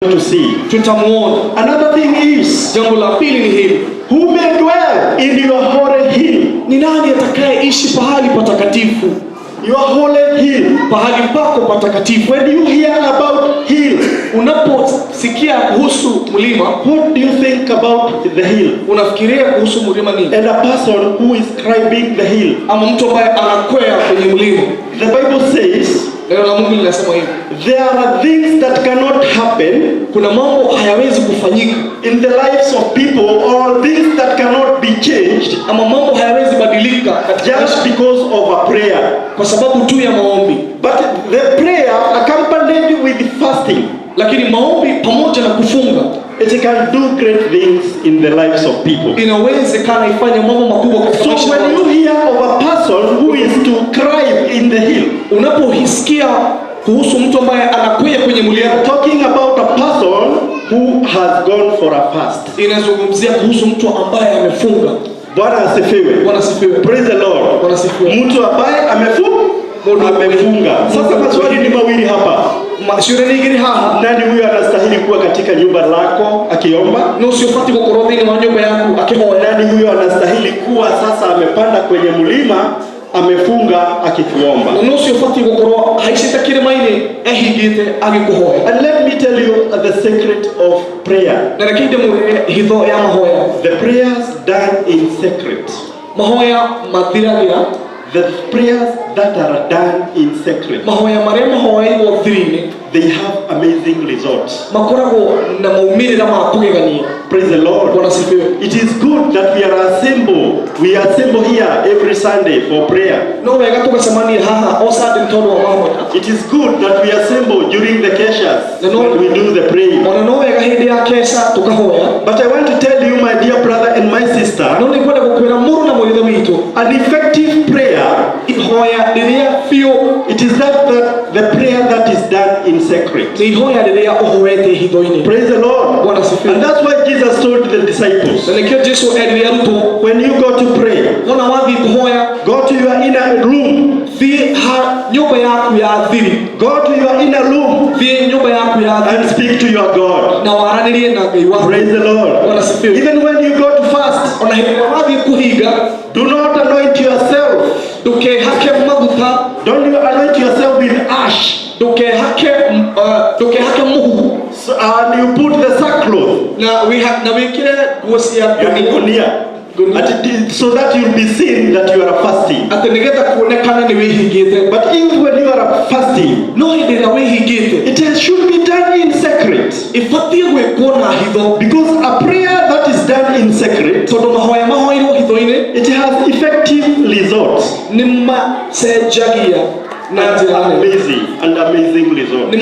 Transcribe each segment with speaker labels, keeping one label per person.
Speaker 1: to see.
Speaker 2: Tutamuona.
Speaker 1: Another thing is,
Speaker 2: jambo la pili ni hili,
Speaker 1: who may dwell in your holy hill?
Speaker 2: Ni nani atakayeishi pahali patakatifu?
Speaker 1: Your holy hill,
Speaker 2: pahali pako patakatifu.
Speaker 1: When you hear about hill,
Speaker 2: unaposikia kuhusu mlima,
Speaker 1: what do you think about the hill?
Speaker 2: Unafikiria kuhusu mlima nini?
Speaker 1: And a person who is climbing the hill,
Speaker 2: ama mtu ambaye anakwea kwenye mlima.
Speaker 1: The Bible says,
Speaker 2: neno la Mungu linasema hivi,
Speaker 1: there are things that cannot happen,
Speaker 2: kuna mambo hayawezi kufanyika
Speaker 1: in the lives of people, or things that cannot be changed,
Speaker 2: ama mambo hayawezi badilika
Speaker 1: just because of a prayer,
Speaker 2: kwa sababu tu ya maombi.
Speaker 1: But the prayer accompanied with fasting,
Speaker 2: lakini maombi pamoja na kufunga,
Speaker 1: it can do great things in the lives of people.
Speaker 2: Inawezekana ifanye mambo makubwa katika maisha.
Speaker 1: So when you hear of a person who is to climb in the hill,
Speaker 2: unapohisikia kuhusu mtu ambaye anakwea kwenye mlima,
Speaker 1: talking about a person who has gone for a fast.
Speaker 2: Inazungumzia kuhusu mtu ambaye amefunga.
Speaker 1: Bwana asifiwe.
Speaker 2: Bwana asifiwe.
Speaker 1: Praise the Lord.
Speaker 2: Bwana asifiwe.
Speaker 1: Mtu ambaye amefunga. Sasa maswali ni mawili hapa. Nani huyo anastahili kuwa katika nyumba lako akiomba? Nani huyo anastahili kuwa sasa amepanda kwenye mlima amefunga akikuomba? And let me tell you the secret of prayer. The prayers done in secret. The prayers that are done in secret, they have amazing results. Praise the Lord. It is good that we are assembled. We assemble here every Sunday for prayer. It is good that we assemble during the keshas when we do the praying. But I want to tell you, my dear brother and my sister, an effective prayer, it is that the prayer that is done in secret. Praise the Lord. And that's why Jesus told the disciples, when you go to pray, go to your inner room. Go to your inner room and speak to your God. Praise the Lord. Even when you go to fast, do not anoint yourself. Don't anoint yourself with ash. So, and you put the sackcloth so that you'll be seen that you are fasting. But even when you are fasting, it should be done in secret. Because a prayer that is done in secret, it has effective results. Amazing results.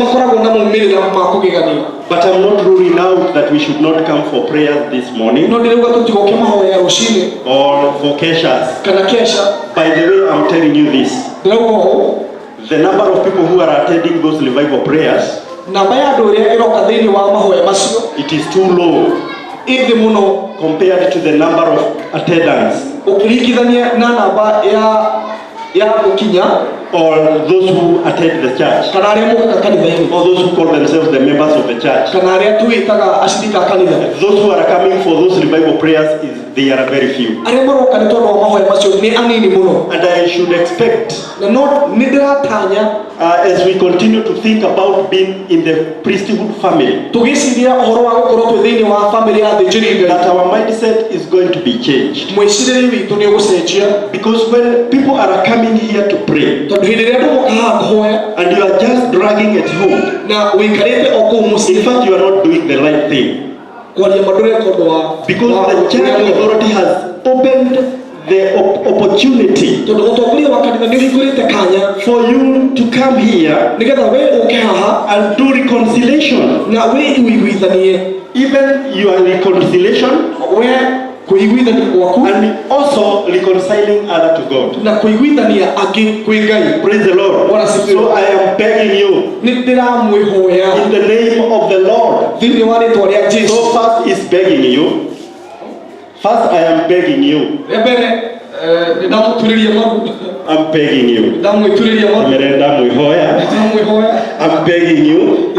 Speaker 1: But I'm not ruling out that we should not come for prayers this morning or for keshas. By the way, I'm telling you this. The number of people who are attending those revival prayers, it is too low compared to the number of attendants or those who attend the church, or those who call themselves the members of the church. Those who are coming for those revival prayers, they are very few. And I should expect, as we continue to think about being in the priesthood family, that our mindset is going to be changed. Because when people are coming here to pray, and you are just dragging it home, in fact you are not doing the right thing. Because the church authority has opened the opportunity for you to come here and do reconciliation. Even your reconciliation, and also reconciling other to God. Praise the Lord. So I am begging you, in the name of the Lord. So first is begging you. First I am begging you. I'm begging you. I'm begging you.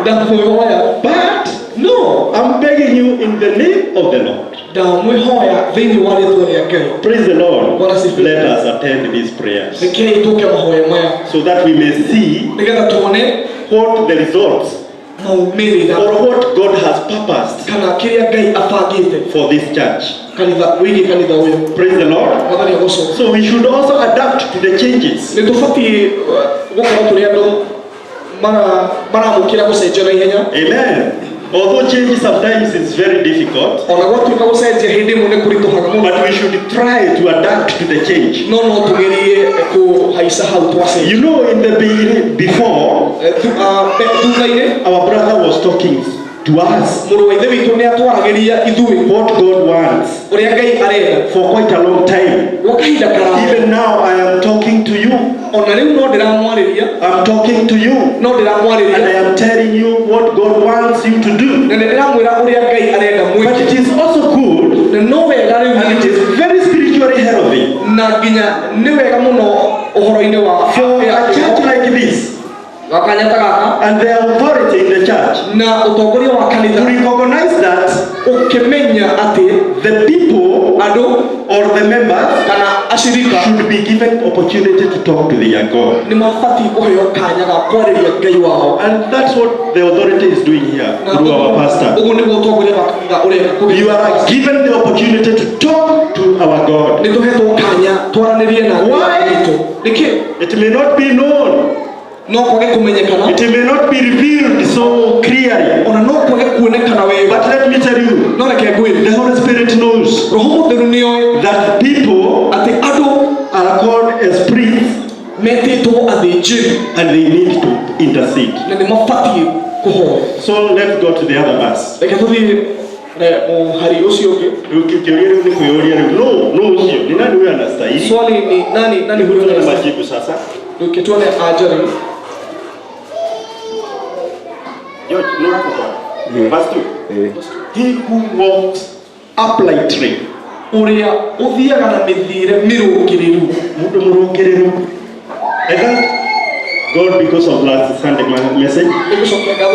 Speaker 1: But praying you in the name of the Lord. Praise the Lord. Let us attend these prayers so that we may see what the results or what God has purposed for this church. Praise the Lord. So we should also adapt to the changes. Amen. Although change sometimes is very difficult, but we should try to adapt to the change. You know, in the beginning, before, our brother was talking to us what God wants for quite a long time. Even now I am talking to you. I'm talking to you and I am telling you what God wants you to do. But it is also good and it is very spiritually healthy for a church like this and the authority in the church to recognize that the people or the members should be given opportunity to talk to their God. And that's what the authority is doing here through our pastor. You are given the opportunity to talk to our God. Why? It may not be known. It may not be revealed so clearly. But let me tell you, the Holy Spirit knows that people are called as priests and they need to intercede. So let's go to the other verse. Verse 2. He who walks uprightly. I thank God because of last Sunday message.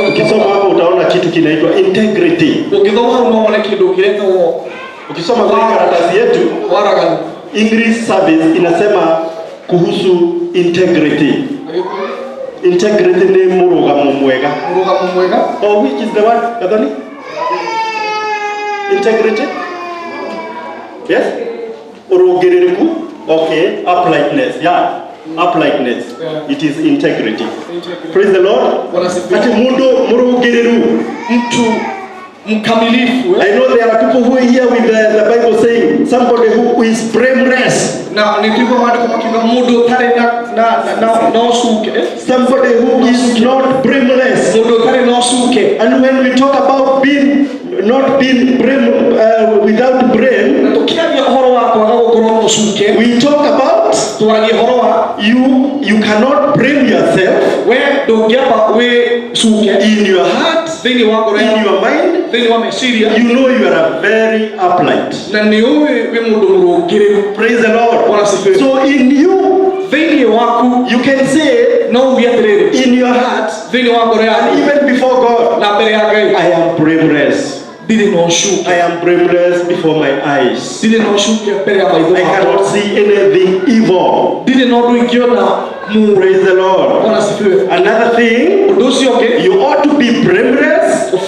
Speaker 1: Ukisoma hapo utaona kitu kinaitwa integrity. Ukisoma kwa karatasi yetu English service inasema kuhusu integrity. Integrity ni murugamo mwega. Oh, which is the word, Kadhani? Integrity? Yes? Urugereriku? Okay, uprightness. Yeah, uprightness. Yeah. It is integrity. Praise the Lord. Ati mundu murugereru. I know there are people who are here with the Bible saying somebody who is blameless. Somebody who is not blameless. And when we talk about being not being without blame, we talk about you cannot blame yourself in your heart, in your mind. You know you are a very upright. Praise the Lord. So in you can say in your heart and even before God, I am blameless. I am blameless before my eyes. I cannot see anything evil. Praise the Lord. Another thing, you ought to be blameless in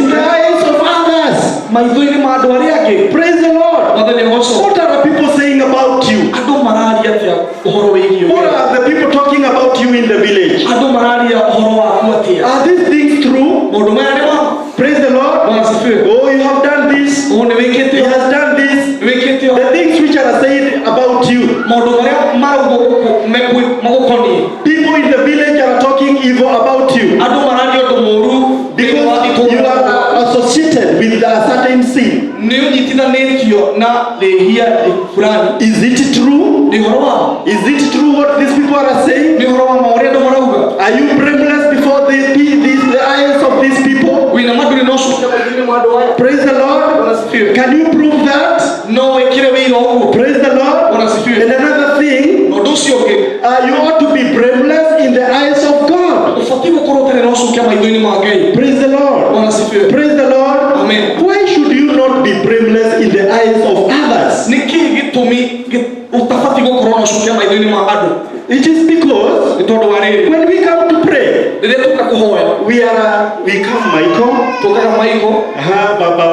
Speaker 1: the eyes of others. Praise the Lord. What are the people saying about you? What are the people talking about you in the village? Are these things true? Praise the Lord. Oh, you have done this. He has done this. The things which are said about you. People in the village are talking evil about you because you are associated with a certain sin. Is it true? Is it true what these people are saying? Are you blameless before the eyes of these people? Praise the Lord. Can you prove that? Praise the Lord. And another thing, you ought to be blameless in the eyes of God. Praise the Lord. Praise the Lord. we come Michael. Baba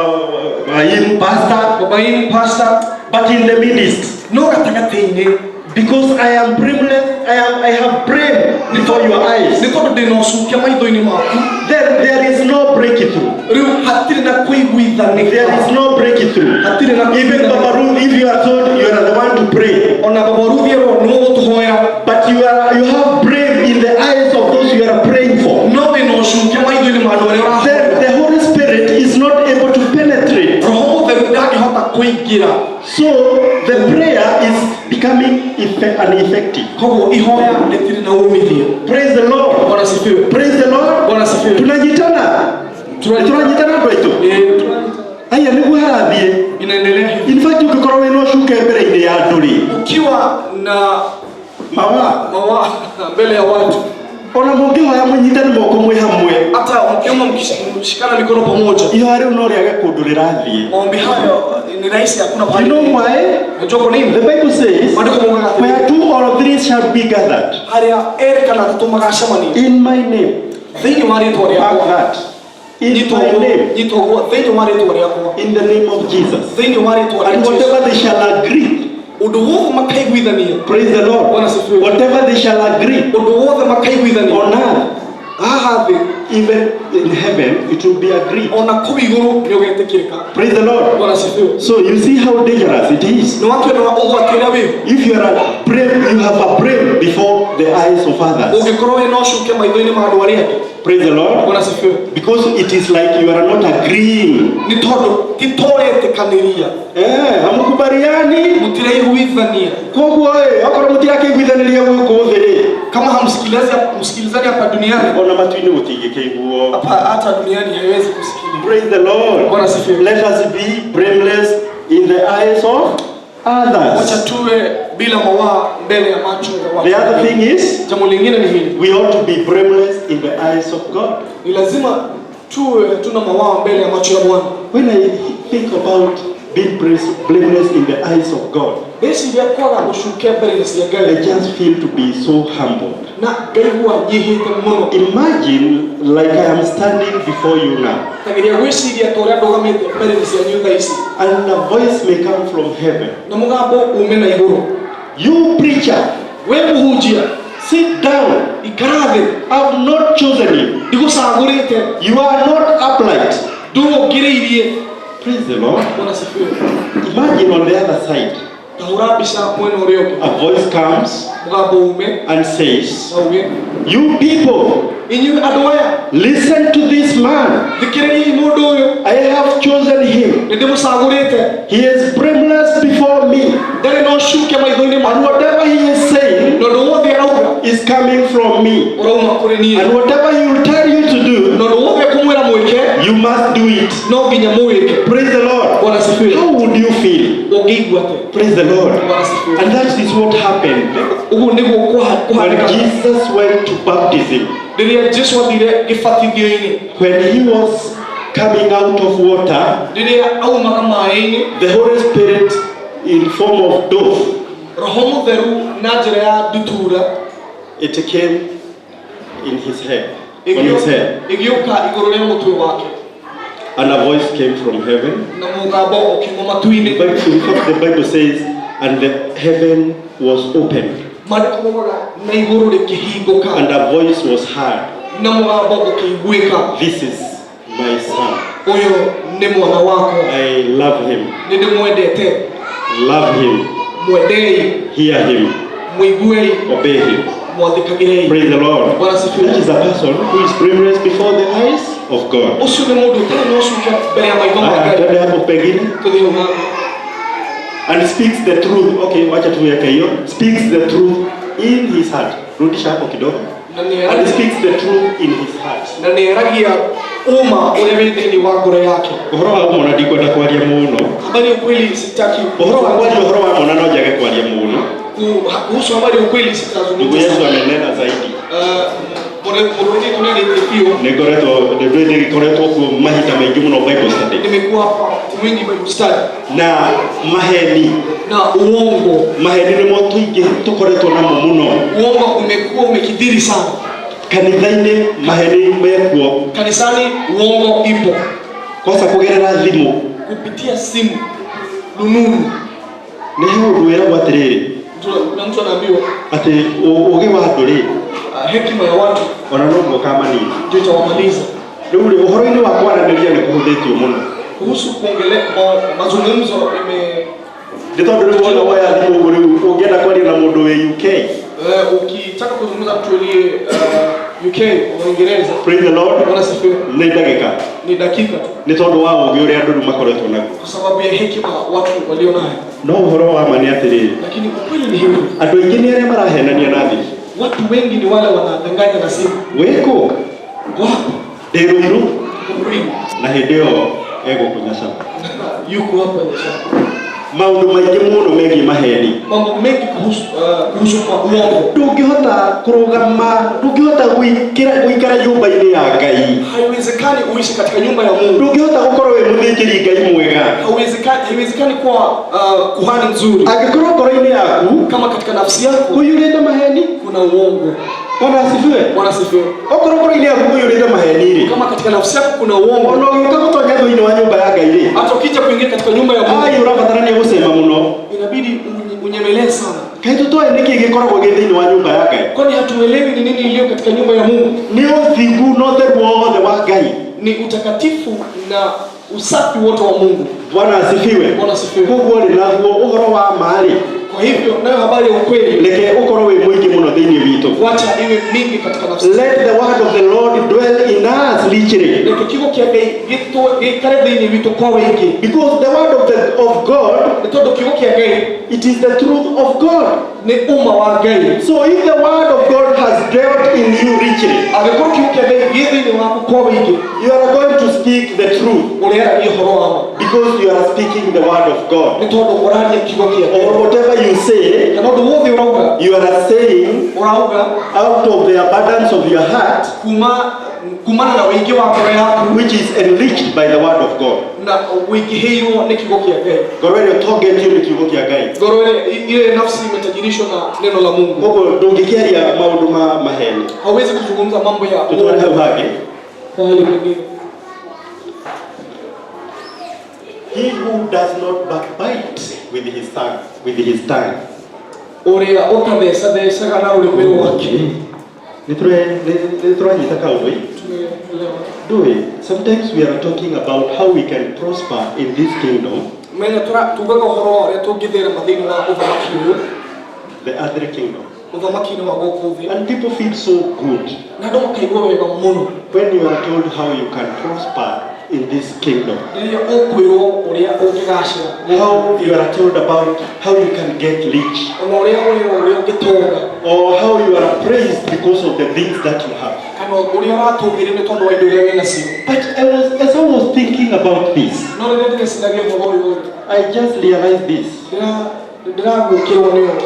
Speaker 1: pastor. But in the midst. Because I am blameless, I have prayed before your eyes. Then there is no breakthrough. There is no breakthrough. Even Baba Ruth, if you are told you are the one to pray, but you have prayed in the eyes of those you are praying for, then the Holy Spirit is not able to penetrate. So the prayer is becoming ineffective. Praise the Lord. Praise the Lord. Tunajitana kwetu. Aya ni kuharadhie. In fact ukikora weno shuka mbele ya nduri. Ukiwa na mawa mbele ya watu. Ona mungiho ya munyitani moko mwe hamwe. Hata mkiomba mkishikana mikono pamoja. Iyo ari unori agakundurira thie. Maombi hayo ni rahisi, hakuna pale. You know why? Unajua kwa nini? The Bible says, where two or three shall be gathered. Haria erikana tutumagacemani. In my name. Thini wari twari yakwa. In my name. Nitogwa thini wari twari yakwa. In the name of Jesus. Thini wari twari. And whatever they shall agree. Praise the Lord. Whatever they shall agree on earth, even in heaven, it will be agreed. Praise the Lord. So you see how dangerous it is. If you are brave, you have a brave before the eyes of others. Praise the Lord. Because it is like you are not agreeing. Hamukubaliani. Kama hamsikilizani hapa duniani, ona matwini utigeke hivyo. Hata duniani haiwezi kusikiliza. Praise the Lord. Let us be blameless in the eyes of others. Wacha tuwe bila mawaa mbele ya macho ya watu. The other thing is, jambo lingine ni hili. We ought to be blameless in the eyes of God. Ni lazima tuwe tuna mawaa mbele ya macho ya Bwana. When I think about being blameless in the eyes of God, I just feel to be so humbled. Imagine like I am standing before you now, and a voice may come from heaven. You preacher, sit down. I've not chosen you. You are not upright. Praise the Lord. Imagine on the other side, a voice comes and says, you people, listen to this man. I have chosen him. He is blameless before me. And whatever he is saying is coming from me. And whatever he will tell you to do, you must do it. Praise the Lord. How would you feel? Praise the Lord. And that is what happened when Jesus went to baptism. When he was coming out of water, the Holy Spirit in form of dove, it came in his head, on his head. And a voice came from heaven. The Bible says, and the heaven was opened. And a voice was heard. This is my son. I love him. Love him. Hear him. Obey him. Praise the Lord. That is a person who is blameless before the eyes of God. And speaks the truth. Okay, speaks the truth in his heart. And speaks the truth in his heart. Ndugu Yesu amenena zaidi. Nikoretwo kwa mahita mengi muno Bible study. Nimekuwa hapa mwingi Bible study. Na maheni na uongo. Maheni ni moto ingi tukoretwo namo muno. Uongo umekuwa umekidhiri sana. kanitha-inĩ maheni mekuo.
Speaker 2: Kanisani uongo ipo.
Speaker 1: Kosa kugerera thimũ,
Speaker 2: kupitia simu, rununu.
Speaker 1: Nĩ ũndũ wĩragwo atĩrĩrĩ,
Speaker 2: na mtu anaambiwa
Speaker 1: atĩ ũũgĩ wa andũ rĩ,
Speaker 2: hekima ya watu
Speaker 1: ona no ũkamaniina.
Speaker 2: Ndio itawamaliza.
Speaker 1: Rĩu rĩ, ũhoro-inĩ wa kwaranĩria nĩ kũhũthĩtio mũno.
Speaker 2: Kuhusu kuongelea mazungumzo
Speaker 1: nĩ tondũ rĩu wona woya thimũ rĩu ũngĩenda kwaria na mũndũ wĩ UK,
Speaker 2: ukitaka kuzungumza mtu aliye UK au Uingereza,
Speaker 1: praise the Lord,
Speaker 2: wanasifiwa,
Speaker 1: ni dakika
Speaker 2: tu,
Speaker 1: ni tondũ wa ũũgĩ ũrĩa andũ makoretwo naguo,
Speaker 2: kwa sababu ya hekima watu walio nayo.
Speaker 1: No ũhoro wa ma nĩ atĩrĩrĩ,
Speaker 2: lakini ukweli ni hivi,
Speaker 1: andũ aingĩ nĩ arĩa marahenania na thĩ.
Speaker 2: Watu wengi ni wale wanadanganya na simu.
Speaker 1: Wĩkũ
Speaker 2: wapo
Speaker 1: ndĩrũirũ na hĩndĩ ĩyo egũkũnyaca
Speaker 2: yuko hapa nyesha.
Speaker 1: Maũndũ maingĩ mũno megiĩ maheni.
Speaker 2: Mambo mengi kuhusu uongo.
Speaker 1: Ndũngĩhota kũrũgama, ndũngĩhota gũikara nyũmba-inĩ ya Ngai.
Speaker 2: Haiwezekani uishi katika nyumba ya Mungu.
Speaker 1: Ndũngĩhota gũkorwo wĩ mũthĩnjĩri Ngai mwega.
Speaker 2: Haiwezekani kuwa kuhani mzuri.
Speaker 1: Angĩkorwo ngoro-inĩ yaku,
Speaker 2: kama katika nafsi yako
Speaker 1: kũiyũrĩte maheni,
Speaker 2: kuna uongo.
Speaker 1: Wanasifiwe. Okorwo ngoro-inĩ yaku kũiyũrĩte maheni,
Speaker 2: kama katika nafsi yako kuna uongo,
Speaker 1: ona ũgĩũka gũtonya thĩinĩ wa nyũmba ya Ngai,
Speaker 2: hata ukija kuingia katika nyumba ya Mungu,
Speaker 1: ũrabatarania gũcema mũno.
Speaker 2: Inabidi unyemelee sana.
Speaker 1: Kaĩ tũtoe nĩkĩ gĩkoragwo gĩ thĩinĩ wa nyũmba ya Ngai?
Speaker 2: Kwani hatuelewi ni nini iliyo katika nyumba ya Mungu?
Speaker 1: Nĩ ũthingu na ũtheru wothe wa Ngai.
Speaker 2: Ni utakatifu na usafi wote wa Mungu.
Speaker 1: Bwana asifiwe. Koguo rĩ naguo ũhoro wa mari.
Speaker 2: Kwa hivyo nayo habari ya ukweli,
Speaker 1: reke ũkorwo wĩ mũingĩ mũno thĩinĩ witũ.
Speaker 2: Wacha iwe mingi katika nafsi.
Speaker 1: Let the word of the Lord dwell in us richly.
Speaker 2: Reke kigo kia gĩikare thĩinĩ witũ kwa wĩingĩ.
Speaker 1: Because the word of God,
Speaker 2: nĩ tondũ kigo kia Ngai,
Speaker 1: it is the truth of God.
Speaker 2: Nĩ uma wa Ngai.
Speaker 1: So if the word of God has dwelt in you richly,
Speaker 2: angĩkorwo kigo kia Ngai gĩ thĩinĩ waku kwa wĩingĩ,
Speaker 1: you are going to speak the truth.
Speaker 2: Ũrĩaragia ũhoro wa ma.
Speaker 1: Because you are speaking the word of God.
Speaker 2: Nĩ tondũ ũraria kigo kia Ngai.
Speaker 1: Or whatever you say, you are saying out of the abundance of your heart,
Speaker 2: kumana na wĩingĩ wa ngoro yaku,
Speaker 1: which is enriched by the word of God.
Speaker 2: Na wĩingĩhĩirwo nĩ kiugo kĩa Ngai.
Speaker 1: Ngoro ĩrĩa ũtongetio nĩ kiugo kĩa Ngai.
Speaker 2: Ngoro ile nafsi imetajirishwa na neno la Mungu.
Speaker 1: Koguo ndũngĩkĩaria maũndũ ma maheni.
Speaker 2: Hauwezi kuzungumza mambo ya
Speaker 1: tũtware hau hangĩ.
Speaker 2: Pahali pengine.
Speaker 1: He who does not backbite with his tongue.
Speaker 2: Ũrĩa ũtathecathecaga na ũrĩmĩ wake.
Speaker 1: Nĩtũranyita kaũndũ ĩ? Ndũĩ, sometimes we are talking about how we can prosper in this kingdom.
Speaker 2: Menya tugaga ũhoro ũrĩa tũngĩthĩrĩma thĩinĩ wa ũthamaki ũyũ.
Speaker 1: The earthly kingdom.
Speaker 2: Ũthamaki-inĩ wa gũkũ thĩ.
Speaker 1: And people feel so good.
Speaker 2: Na andũ makaigua wega mũno.
Speaker 1: When you are told how you can prosper in this kingdom. How you are told about how you can get rich. Or how you are praised because of the things that you have. But as I was thinking about this, I just realized this.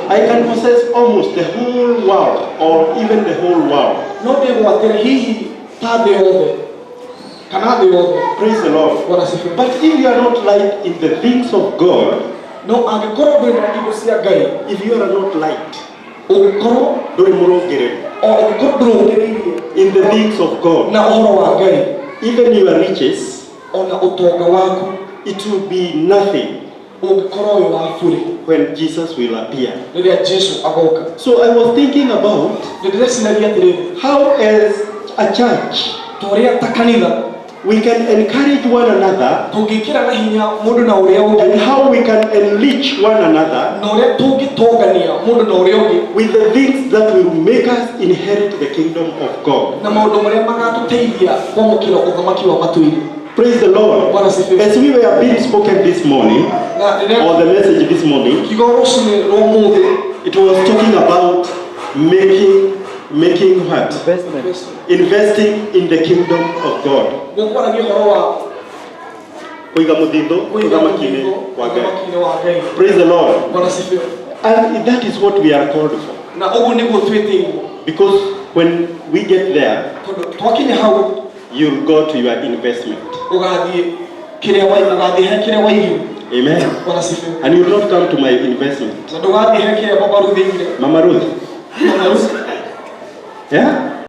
Speaker 1: I can possess almost the whole world or even the whole world. Praise the Lord. But if you are not light in the things of God, if you are not light in the things of God, even your riches, it will be nothing when Jesus will appear. So I was thinking about how as a church we can encourage one another and how we can enrich one another with the things that will make us inherit the kingdom of God. Praise the Lord. As we were being spoken this morning, or the message this morning, it was talking about making what? Investing in the kingdom of God. Praise the Lord. And that is what we are called for. Because when we get there, you'll go to your investment. Amen. And you will not come to my investment. Mama Ruth. Yeah?